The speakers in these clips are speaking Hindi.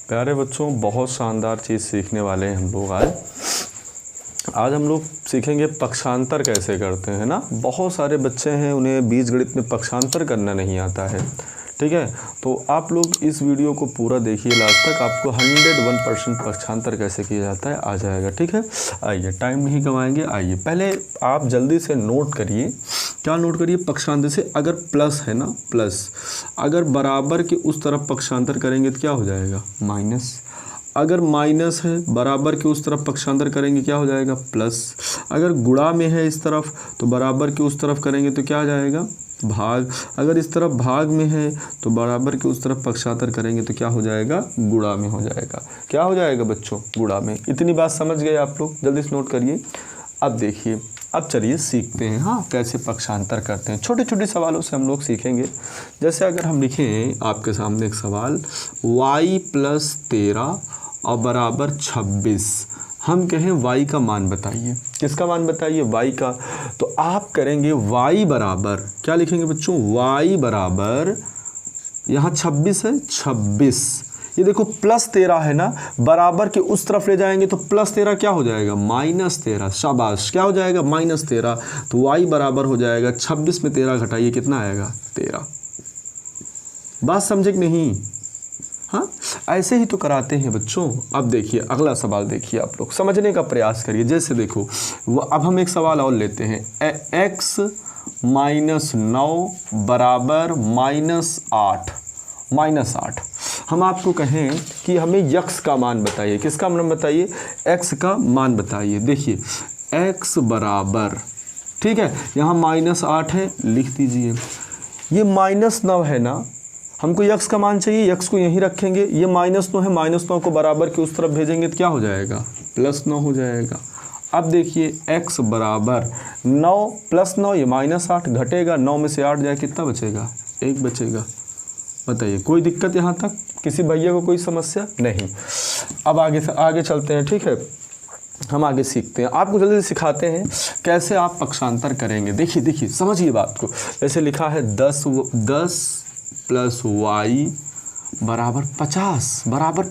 प्यारे बच्चों, बहुत शानदार चीज़ सीखने वाले हैं हम लोग आज हम लोग सीखेंगे पक्षांतर कैसे करते हैं ना। बहुत सारे बच्चे हैं उन्हें बीजगणित में पक्षांतर करना नहीं आता है, ठीक है। तो आप लोग इस वीडियो को पूरा देखिए लास्ट तक, आपको 101% पक्षांतर कैसे किया जाता है आ जाएगा, ठीक है। आइए, टाइम नहीं गंवाएंगे, आइए पहले आप जल्दी से नोट करिए। क्या नोट करिए? पक्षांतर से अगर प्लस है ना, प्लस, अगर बराबर के उस तरफ पक्षांतर करेंगे तो क्या हो जाएगा? माइनस। अगर माइनस है बराबर के उस तरफ पक्षांतर करेंगे क्या हो जाएगा? प्लस। अगर गुणा में है इस तरफ तो बराबर के उस तरफ करेंगे तो क्या आ जाएगा? भाग। अगर इस तरफ भाग में है तो बराबर के उस तरफ पक्षांतर करेंगे तो क्या हो जाएगा? गुणा में हो जाएगा। क्या हो जाएगा बच्चों? गुणा में। इतनी बात समझ गए आप लोग? जल्दी से नोट करिए। अब देखिए, अब चलिए सीखते हैं हाँ कैसे पक्षांतर करते हैं। छोटे छोटे सवालों से हम लोग सीखेंगे। जैसे अगर हम लिखें आपके सामने एक सवाल, y + 13 और बराबर 26, हम कहें y का मान बताइए। किसका मान बताइए? y का। तो आप करेंगे y बराबर, क्या लिखेंगे बच्चों? y बराबर, यहाँ 26 है, 26, ये देखो +13 है ना, बराबर के उस तरफ ले जाएंगे तो +13 क्या हो जाएगा? -13। शाबाश, क्या हो जाएगा? -13। तो y बराबर हो जाएगा 26 में 13 घटाइए, कितना आएगा? 13। बात समझे कि नहीं? हाँ, ऐसे ही तो कराते हैं बच्चों। अब देखिए अगला सवाल, देखिए आप लोग समझने का प्रयास करिए। जैसे देखो, अब हम एक सवाल और लेते हैं, x - 9 बराबर -8, -8। हम आपको कहें कि हमें x का मान बताइए। किसका मान बताइए? x का मान बताइए। देखिए x बराबर, ठीक है, यहाँ -8 है, लिख दीजिए। ये -9 है ना, हमको x का मान चाहिए, x को यहीं रखेंगे। ये -9 है, -9 को बराबर के उस तरफ भेजेंगे तो क्या हो जाएगा? +9 हो जाएगा। अब देखिए x बराबर 9 + 9, ये -8 घटेगा, 9 में से 8 जाए कितना बचेगा? 1 बचेगा। बताइए, कोई दिक्कत यहाँ तक? किसी भैया को कोई समस्या नहीं? अब आगे चलते हैं, ठीक है। हम आगे सीखते हैं, आपको जल्दी से सिखाते हैं कैसे आप पक्षांतर करेंगे। देखिए समझिए बात को। जैसे लिखा है 10 + y बराबर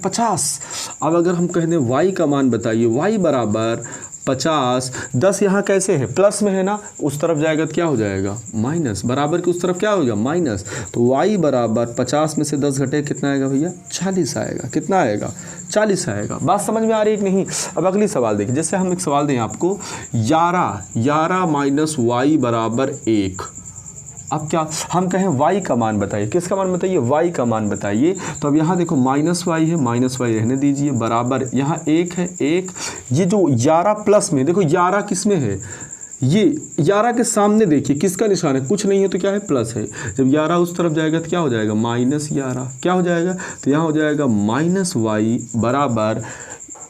50। अब अगर हम कह दें y का मान बताइए, y बराबर 50। 10 यहाँ कैसे है? प्लस में है ना, उस तरफ जाएगा तो क्या हो जाएगा? माइनस। बराबर के उस तरफ क्या होगा? माइनस। तो y बराबर 50 में से 10 घटे कितना आएगा भैया? 40 आएगा। कितना आएगा? 40 आएगा। बात समझ में आ रही है कि नहीं? अब अगली सवाल देखिए। जैसे हम एक सवाल दें आपको, 11 - y बराबर 1। अब क्या हम कहें? y का मान बताइए। किसका मान बताइए? y का मान बताइए। तो अब यहाँ देखो -y है, -y रहने दीजिए, बराबर यहाँ 1 है, 1। ये जो 11 प्लस में, देखो 11 किस में है? ये 11 के सामने देखिए किसका निशान है? कुछ नहीं है तो क्या है? प्लस है। जब 11 उस तरफ जाएगा तो क्या हो जाएगा? -11। क्या हो जाएगा? तो यहाँ हो जाएगा -y बराबर,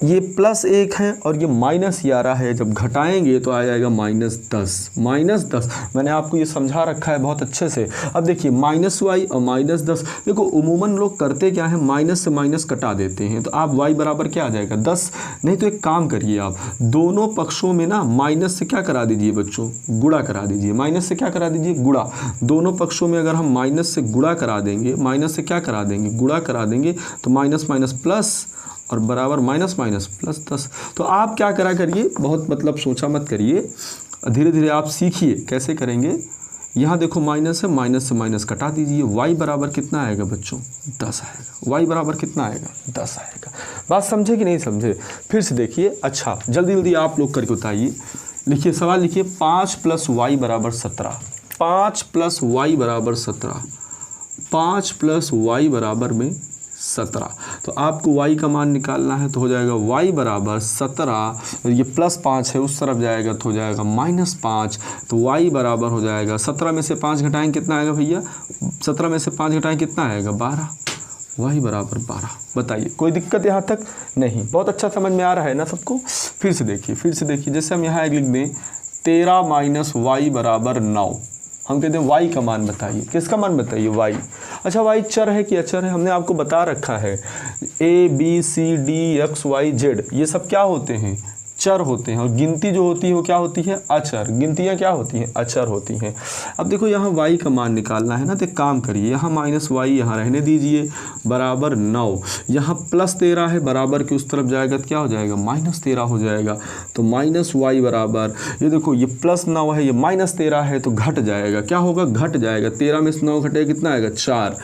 ये +1 है और ये -11 है, जब घटाएंगे तो आ जाएगा -10। -10 मैंने आपको ये समझा रखा है बहुत अच्छे से। अब देखिए -y और -10, देखो उमूमन लोग करते क्या है? माइनस से माइनस कटा देते हैं। तो आप y बराबर क्या आ जाएगा? 10। नहीं तो एक काम करिए, आप दोनों पक्षों में ना माइनस से क्या करा दीजिए बच्चों? गुणा करा दीजिए। माइनस से क्या करा दीजिए? गुणा। दोनों पक्षों में अगर हम माइनस से गुणा करा देंगे, माइनस से क्या करा देंगे? गुणा करा देंगे, तो माइनस माइनस प्लस और बराबर -+10। तो आप क्या करा करिए, बहुत मतलब सोचा मत करिए, धीरे धीरे आप सीखिए कैसे करेंगे। यहाँ देखो माइनस है, माइनस से माइनस कटा दीजिए। y बराबर कितना आएगा बच्चों? 10 आएगा। y बराबर कितना आएगा? 10 आएगा। बात समझे कि नहीं समझे? फिर से देखिए। अच्छा, जल्दी आप लोग करके बताइए। लिखिए सवाल, लिखिए 5 + y बराबर 17। 5 + y बराबर 17। 5 + y बराबर में 17। तो आपको y का मान निकालना है, तो हो जाएगा y बराबर 17, ये +5 है, उस तरफ जाएगा तो हो जाएगा -5। तो y बराबर हो जाएगा 17 में से 5 घटाएं कितना आएगा भैया? 17 में से 5 घटाएं कितना आएगा? 12। y बराबर 12। बताइए, कोई दिक्कत यहाँ तक? नहीं? बहुत अच्छा समझ में आ रहा है ना सबको? फिर से देखिए। जैसे हम यहाँ लिख दें 13 - y बराबर 9। हम कहते हैं y का मान बताइए। किसका मान बताइए? y। अच्छा, y चर है कि अचर है? हमने आपको बता रखा है a b c d x y z ये सब क्या होते हैं? चर होते हैं और गिनती जो होती है वो क्या होती है, अचर। गिनतियाँ क्या होती हैं, अचर होती हैं। अब देखो यहाँ y का मान निकालना है ना, तो एक काम करिए, यहाँ माइनस y यहाँ रहने दीजिए, बराबर 9, यहाँ प्लस 13 है, बराबर की उस तरफ जाएगा तो क्या हो जाएगा, माइनस 13 हो जाएगा। तो माइनस y बराबर, ये देखो ये प्लस 9 है, ये माइनस 13 है, तो घट जाएगा, क्या होगा, घट जाएगा। 13 में से 9 घटेगा कितना आएगा, 4।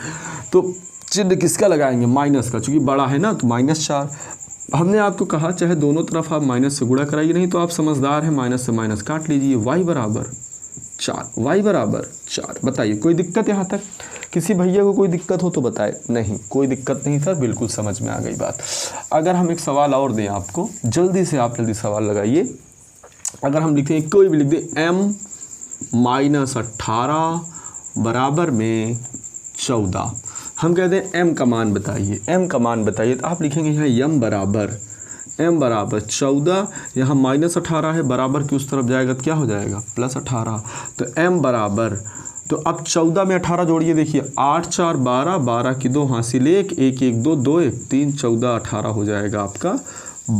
तो चिन्ह किसका लगाएंगे, माइनस का, चूँकि बड़ा है ना, तो -4। हमने आपको कहा चाहे दोनों तरफ आप माइनस से गुणा कराइए, नहीं तो आप समझदार हैं, माइनस से माइनस काट लीजिए। y बराबर 4, y बराबर 4। बताइए कोई दिक्कत यहाँ तक, किसी भैया को कोई दिक्कत हो तो बताए। नहीं, कोई दिक्कत नहीं सर, बिल्कुल समझ में आ गई बात। अगर हम एक सवाल और दें आपको, जल्दी से आप जल्दी सवाल लगाइए। अगर हम लिखते हैं, कोई भी लिख दें, m-18 बराबर में 14, हम कहते हैं m का मान बताइए, m का मान बताइए, तो आप लिखेंगे यहाँ m बराबर 14, यहाँ -18 है, बराबर की उस तरफ जाएगा तो क्या हो जाएगा, +18। तो m बराबर, तो अब 14 में 18 जोड़िए, देखिए 8 4 12, 12 की 2 हासिल 1, 1 1 2 2 1 3, 14 18 हो जाएगा आपका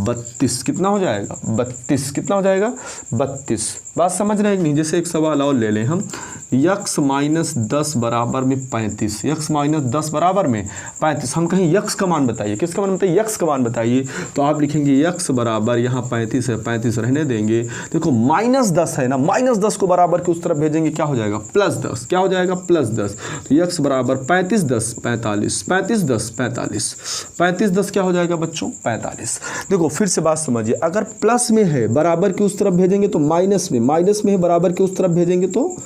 32। कितना हो जाएगा, 32। कितना हो जाएगा, 32। बात समझ रहे हैं कि नहीं। जैसे एक सवाल और ले लें हम, x माइनस 10 बराबर में 35, x माइनस 10 बराबर में 35, हम कहीं x का मान बताइए, किसका मान बताइए, x का मान बताइए। तो आप लिखेंगे x बराबर, यहाँ 35 है, 35 रहने देंगे, देखो -10 है ना, -10 को बराबर के उस तरफ भेजेंगे, क्या हो जाएगा, +10। क्या हो जाएगा, +10। तो x बराबर 35 10 45, 35 10 45, 35 10 क्या हो जाएगा बच्चों, 45। देखो फिर से बात समझिए, अगर प्लस में है बराबर के उस तरफ भेजेंगे तो माइनस में, माइनस में है बराबर के उस तरफ भेजेंगे तो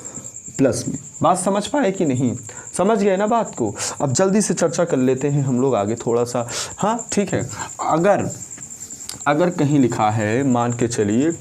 प्लस में। बात समझ पाए कि नहीं, समझ गए ना बात को। अब जल्दी से चर्चा कर लेते हैं हम लोग आगे थोड़ा सा। हाँ ठीक है, अगर कहीं लिखा है, मान के चलिए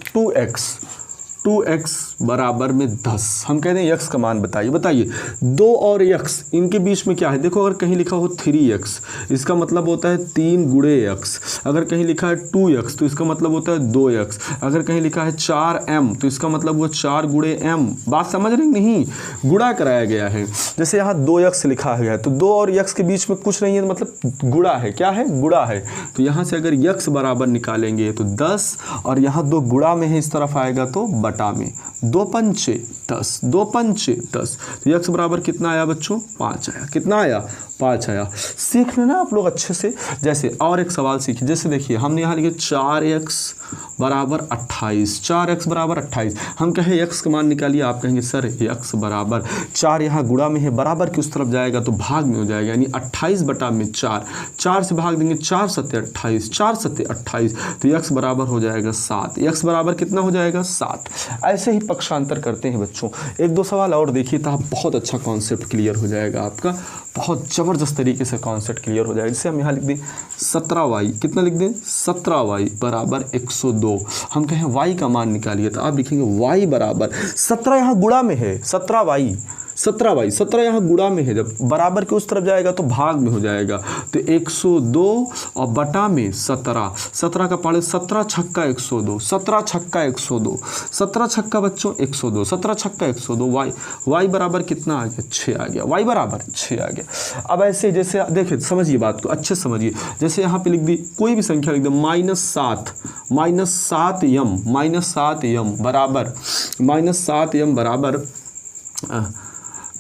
2x बराबर में 10, हम कहते हैं x का मान बताइए। बताइए 2 और x इनके बीच में क्या है, देखो अगर कहीं लिखा हो 3x, इसका मतलब होता है 3 गुणे x। अगर कहीं लिखा है 2x तो इसका मतलब होता है 2x। अगर कहीं लिखा है 4m तो इसका मतलब वो 4 गुणे m। बात समझ रहे नहीं, गुणा कराया गया है। जैसे यहाँ 2x लिखा गया है तो 2 और x के बीच में कुछ नहीं है, मतलब गुणा है। क्या है, गुणा है। तो यहाँ से अगर x बराबर निकालेंगे तो 10, और यहाँ 2 गुणा में है, इस तरफ आएगा तो बटा में, 2 पंचे 10, 2 पंचे 10। तो x बराबर कितना आया बच्चों, 5 आया। कितना आया, 5 आया। सीख लेना आप लोग अच्छे से। जैसे और एक सवाल सीखिए, जैसे देखिए हमने यहाँ लिखे 4x बराबर 28, 4x बराबर 28। हम कहें x का मान निकालिए, आप कहेंगे सर x बराबर 4 यहाँ गुणा में है, बराबर की उस तरफ जाएगा तो भाग में हो जाएगा, यानी 28 बटा में 4, 4 से भाग देंगे, 4 सत्ते 28, 4 सत्ते 28, तो x बराबर हो जाएगा 7। x बराबर कितना हो जाएगा, 7। ऐसे ही पक्षांतर करते हैं बच्चों। एक दो सवाल और देखिए तो आप बहुत अच्छा कॉन्सेप्ट क्लियर हो जाएगा आपका, बहुत ज़बरदस्त तरीके से कॉन्सेप्ट क्लियर हो जाएगा। जैसे हम यहाँ लिख दें 17y, कितना लिख दें, 17y बराबर 102। हम कहें y का मान निकालिए, तो आप लिखेंगे y बराबर 17, यहाँ गुणा में है 17y, 17 यहाँ गुणा में है, जब बराबर के उस तरफ जाएगा तो भाग में हो जाएगा। तो 102 और बटा में 17, 17 का पाड़े 17 छक्का 102, 17 छक्का 102, 17 छक्का बच्चों 102, 17 छक्का 102। y बराबर कितना आ गया, 6 आ गया। y बराबर 6 आ गया। अब ऐसे जैसे देखिए, समझिए बात को अच्छे से समझिए। जैसे यहाँ पे लिख दी कोई भी संख्या लिख दो, -7m बराबर, -7m बराबर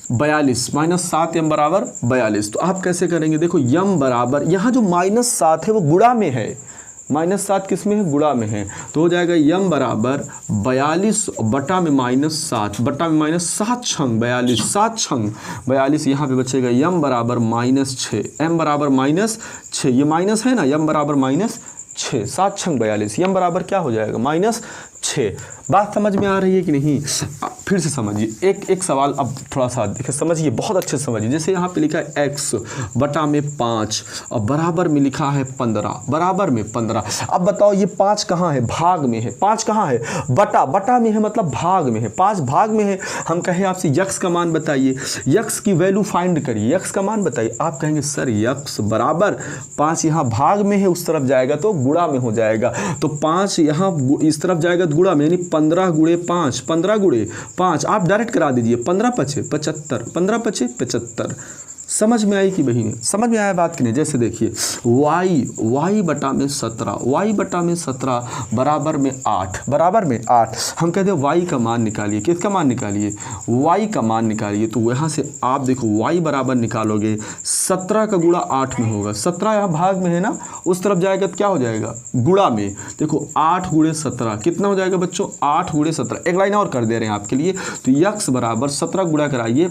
42, -7m बराबर 42। तो आप कैसे करेंगे, देखो m बराबर, यहाँ जो -7 है वो गुणा में है, -7 किस में है, गुणा में है, तो हो जाएगा m बराबर 42 बटा में -7, बटा में -7 छंग 42, 7 छंग 42, यहाँ पे बचेगा m बराबर -6, m बराबर -6, ये माइनस है ना, m बराबर -6, 7 छंग 42, m बराबर क्या हो जाएगा, -6। बात समझ में आ रही है कि नहीं, फिर से समझिए। एक सवाल अब थोड़ा सा देखिए, समझिए बहुत अच्छे से समझिए। जैसे यहाँ पे लिखा है x बटा में 5 और बराबर में लिखा है 15, बराबर में 15। अब बताओ ये 5 कहाँ है, भाग में है। 5 कहाँ है, बटा में है, मतलब भाग में है। 5 भाग में है। हम कहें आपसे x का मान बताइए, x की वैल्यू फाइंड करिए, x का मान बताइए। आप कहेंगे सर x बराबर 5 यहाँ भाग में है, उस तरफ जाएगा तो गुणा में हो जाएगा, तो 5 यहाँ इस तरफ जाएगा तो गुणा में, यानी 15 गुणे 5, 15 गुणे 5। आप डायरेक्ट करा दीजिए, 15 पचे 75, 15 पचे 75, समझ में आई कि वही नहीं समझ में आया बात कि नहीं। जैसे देखिए y बटा में 17 बराबर में 8 हम कहते हैं y का मान निकालिए। किसका मान निकालिए? y का मान निकालिए। तो यहाँ से आप देखो y बराबर निकालोगे 17 का गुणा 8 में होगा। 17 यहाँ भाग में है ना, उस तरफ जाएगा तो क्या हो जाएगा? गुणा में। देखो 8 गुणे 17 कितना हो जाएगा बच्चों? 8 गुणे 17। एक लाइन और कर दे रहे हैं आपके लिए। तो x बराबर 17 गुणा कराइए।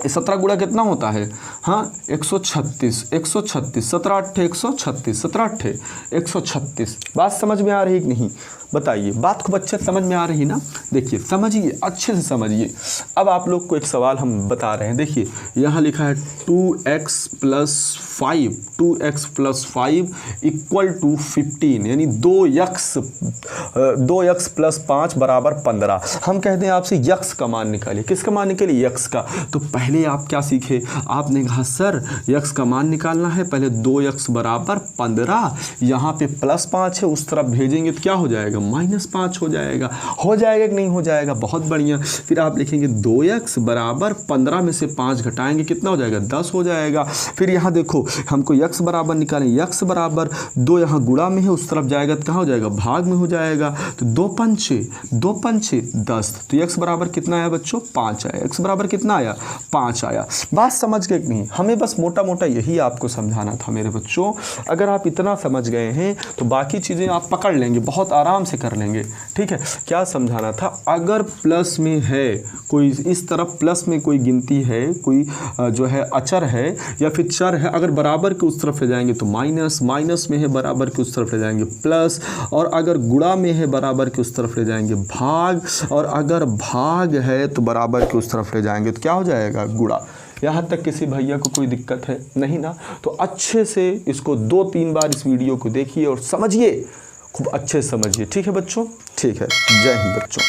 17 गुणा कितना होता है? हाँ 136 17 8 136 17 8 136। बात समझ में आ रही कि नहीं बताइए? बात खूब अच्छे समझ में आ रही ना। देखिए समझिए, अच्छे से समझिए। अब आप लोग को एक सवाल हम बता रहे हैं। देखिए यहाँ लिखा है 2x + 5 = 15, यानी 2x + 5 बराबर 15। हम कहते हैं आपसे यक्स का मान निकालिए। किसका मान निकालिए? यक्स का। तो पहले आप क्या सीखे? आपने कहा सर यक्स का मान निकालना है, पहले 2x बराबर 15, यहाँ पे +5 है, उस तरफ भेजेंगे तो क्या हो जाएगा? -5 हो जाएगा। हो जाएगा कि नहीं हो जाएगा? बहुत बढ़िया। फिर आप लिखेंगे 2x बराबर 15 में से 5 घटाएंगे कितना हो जाएगा? 10 हो जाएगा। फिर यहाँ देखो हमको x बराबर निकालें। x बराबर 2 यहाँ गुणा में है, उस तरफ जाएगा तो कहाँ हो जाएगा? भाग में हो जाएगा। तो 2 पंचे 10। तो x बराबर कितना आया बच्चों? 5 आया। x बराबर कितना आया? 5 आया। बात समझ गए कि नहीं? हमें बस मोटा मोटा यही आपको समझाना था मेरे बच्चों। अगर आप इतना समझ गए हैं तो बाकी चीज़ें आप पकड़ लेंगे, बहुत आराम से कर लेंगे। ठीक है, क्या समझाना था? अगर प्लस में है कोई, इस तरफ प्लस में कोई गिनती है, कोई जो है अचर है या फिर चर है, अगर बराबर के उस तरफ ले जाएंगे तो माइनस में है बराबर के उस तरफ ले जाएंगे प्लस, और अगर गुणा में है बराबर के उस तरफ ले जाएंगे भाग, और अगर भाग है तो बराबर के उस तरफ ले जाएंगे तो क्या हो जाएगा? गुणा। यहाँ तक किसी भैया को कोई दिक्कत है नहीं ना? तो अच्छे से इसको 2-3 बार इस वीडियो को देखिए और समझिए, खूब अच्छे से समझिए। ठीक है बच्चों? ठीक है। जय हिंद बच्चों।